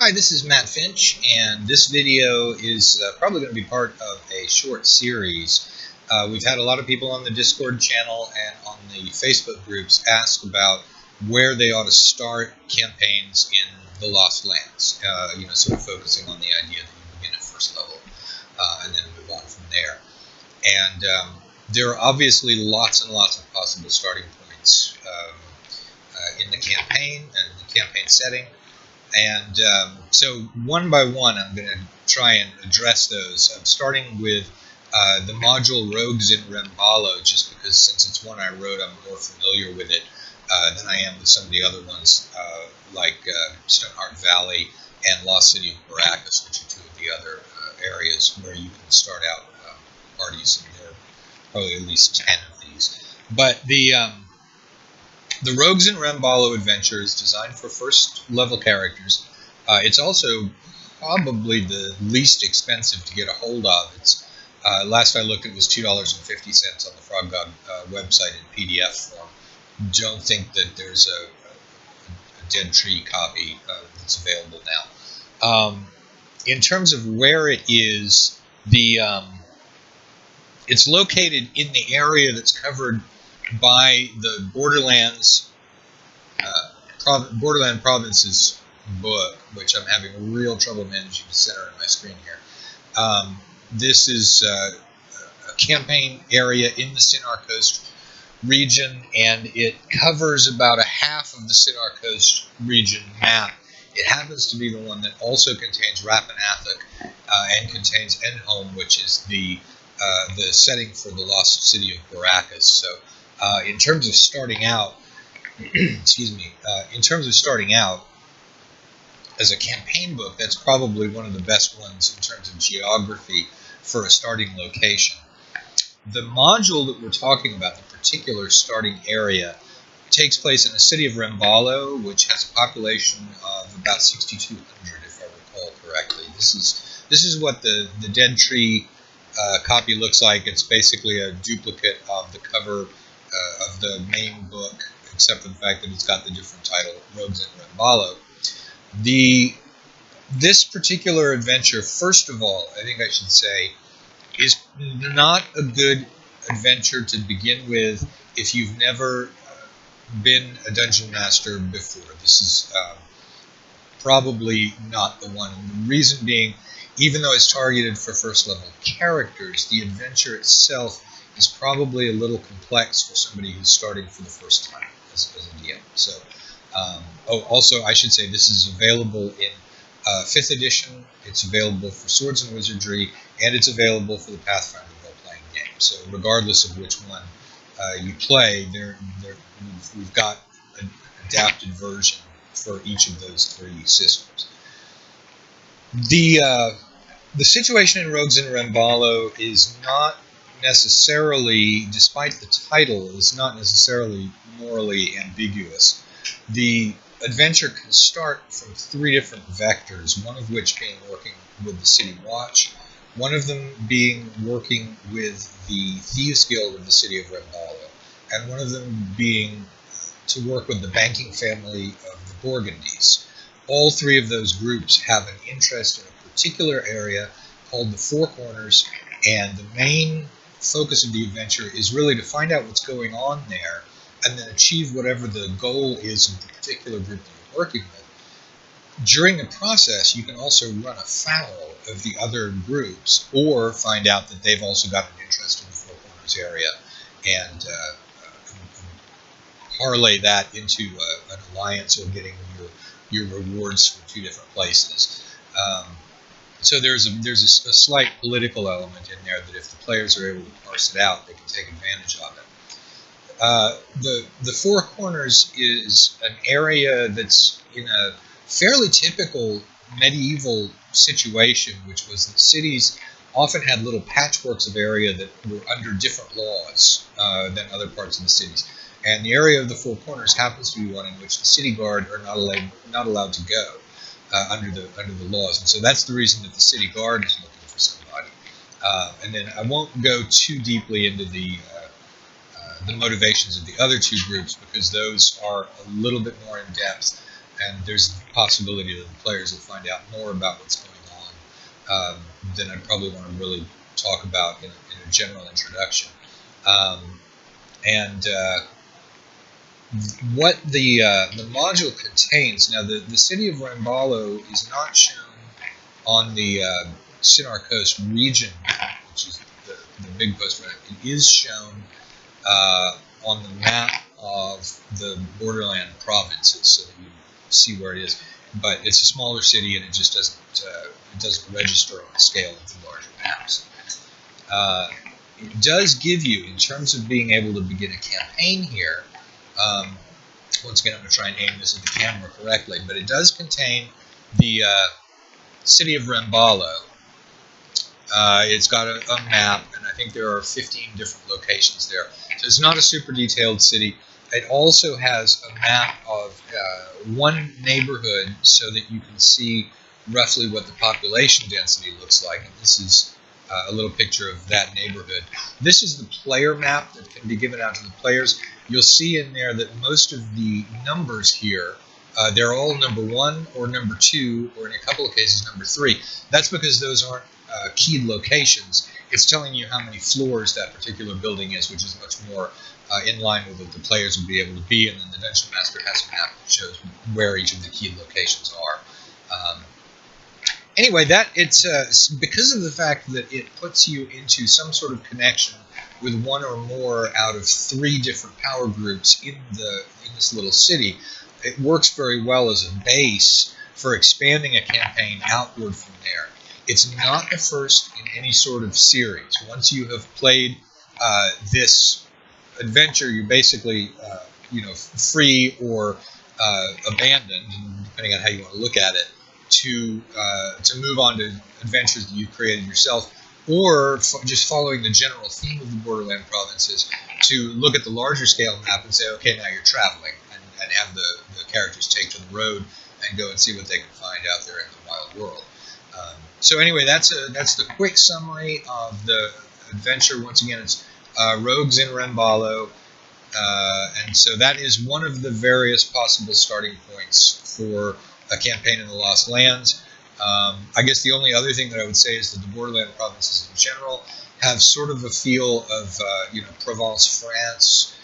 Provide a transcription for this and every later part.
Hi, this is Matt Finch, and this video is probably going to be part of a short series. We've had a lot of people on the Discord channel and on the Facebook groups ask about where they ought to start campaigns in the Lost Lands, sort of focusing on the idea that you begin at first level and then move on from there. And there are obviously lots and lots of possible starting points in the campaign and the campaign setting. And so one by one, I'm going to try and address those. I'm starting with the module Rogues in Remballo, just because since it's one I wrote, I'm more familiar with it than I am with some of the other ones, like Stoneheart Valley and Lost City of Baracus, which are two of the other areas where you can start out parties, and there are probably at least 10 of these. But the Rogues in Remballo adventure is designed for first-level characters. It's also probably the least expensive to get a hold of. It's last I looked, it was $2.50 on the Frog God website in PDF form. Don't think that there's a Dead Tree copy that's available now. In terms of where it is, it's located in the area that's covered by the Borderland Provinces book, which I'm having real trouble managing to center on my screen here. This is a campaign area in the Sinar Coast region, and it covers about a half of the Sinar Coast region map. It happens to be the one that also contains Rapanathuk and contains Enholm, which is the setting for the Lost City of Baracus. So in terms of starting out, in terms of starting out as a campaign book, that's probably one of the best ones in terms of geography for a starting location. The module that we're talking about, the particular starting area, takes place in the city of Remballo, which has a population of about 6,200, if I recall correctly. This is what the Dead Tree copy looks like. It's basically a duplicate of the cover of the main book, except for the fact that it's got the different title, Rogues in Remballo. This particular adventure, first of all, I think I should say, is not a good adventure to begin with if you've never been a dungeon master before. This is probably not the one. And the reason being, even though it's targeted for first level characters, the adventure itself is probably a little complex for somebody who's starting for the first time as a DM. So, also I should say this is available in 5th edition. It's available for Swords and Wizardry, and it's available for the Pathfinder role-playing game. So, regardless of which one you play, we've got an adapted version for each of those three systems. The situation in Rogues in Remballo is not necessarily, despite the title, is not necessarily morally ambiguous. The adventure can start from 3 different vectors, one of which being working with the City Watch, one of them being working with the Thieves Guild of the City of Remballo, and one of them being to work with the banking family of the Burgundies. All 3 of those groups have an interest in a particular area called the Four Corners, and the main focus of the adventure is really to find out what's going on there and then achieve whatever the goal is of the particular group that you're working with. During the process, you can also run afoul of the other groups or find out that they've also got an interest in the Four Corners area and parlay that into an alliance or getting your rewards from 2 different places. So there's a slight political element in there that if the players are able to parse it out, they can take advantage of it. The Four Corners is an area that's in a fairly typical medieval situation, which was that cities often had little patchworks of area that were under different laws than other parts of the cities. And the area of the Four Corners happens to be one in which the city guard are not allowed to go under the laws, and so that's the reason that the city guard is looking for somebody. And then I won't go too deeply into the motivations of the other 2 groups because those are a little bit more in depth. and there's the possibility that the players will find out more about what's going on than I probably want to really talk about in a general introduction. And what the module contains, now the city of Remballo is not shown on the Sinar Coast region map, which is the big post map. It is shown on the map of the borderland provinces, so that you see where it is. But it's a smaller city, and it just doesn't register on the scale of the larger maps. It does give you, in terms of being able to begin a campaign here. Once again, I'm going to try and aim this at the camera correctly, but it does contain the city of Remballo. It's got a map, and I think there are 15 different locations there. So it's not a super detailed city. It also has a map of one neighborhood so that you can see roughly what the population density looks like. And this is a little picture of that neighborhood. This is the player map that can be given out to the players. You'll see in there that most of the numbers here, they're all number 1 or number 2, or in a couple of cases number 3. That's because those aren't keyed locations. It's telling you how many floors that particular building is, which is much more in line with what the players would be able to be, and then the Dungeon Master has a map that shows where each of the keyed locations are. Anyway, that it's because of the fact that it puts you into some sort of connection with one or more out of 3 different power groups in this little city. It works very well as a base for expanding a campaign outward from there. It's not the first in any sort of series. Once you have played this adventure, you're basically free or abandoned, depending on how you want to look at it, to move on to adventures that you created yourself, or just following the general theme of the Borderland provinces to look at the larger scale map and say, okay, now you're traveling, and have the characters take to the road and go and see what they can find out there in the wild world. So anyway, that's the quick summary of the adventure. Once again, it's Rogues in Remballo, and so that is one of the various possible starting points for a campaign in the Lost Lands. I guess the only other thing that I would say is that the Borderland provinces in general have sort of a feel of Provence, France,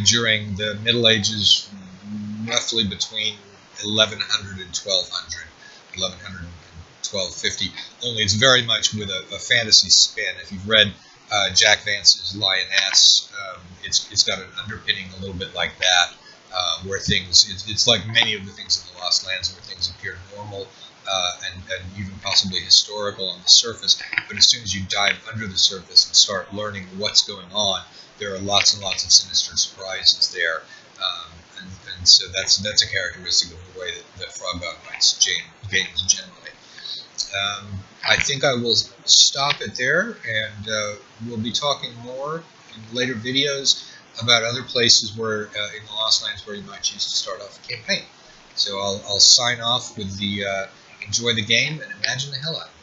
during the Middle Ages, roughly between 1100 and 1200, 1100 and 1250. Only it's very much with a fantasy spin. If you've read Jack Vance's Lioness, it's got an underpinning a little bit like that. Where it's like many of the things in the Lost Lands, where things appear normal and even possibly historical on the surface, but as soon as you dive under the surface and start learning what's going on, there are lots and lots of sinister surprises there, and so that's a characteristic of the way that Frogbound writes games generally. I think I will stop it there, and we'll be talking more in later videos about other places where in the Lost Lands where you might choose to start off a campaign. So I'll sign off with the enjoy the game and imagine the hell out of it.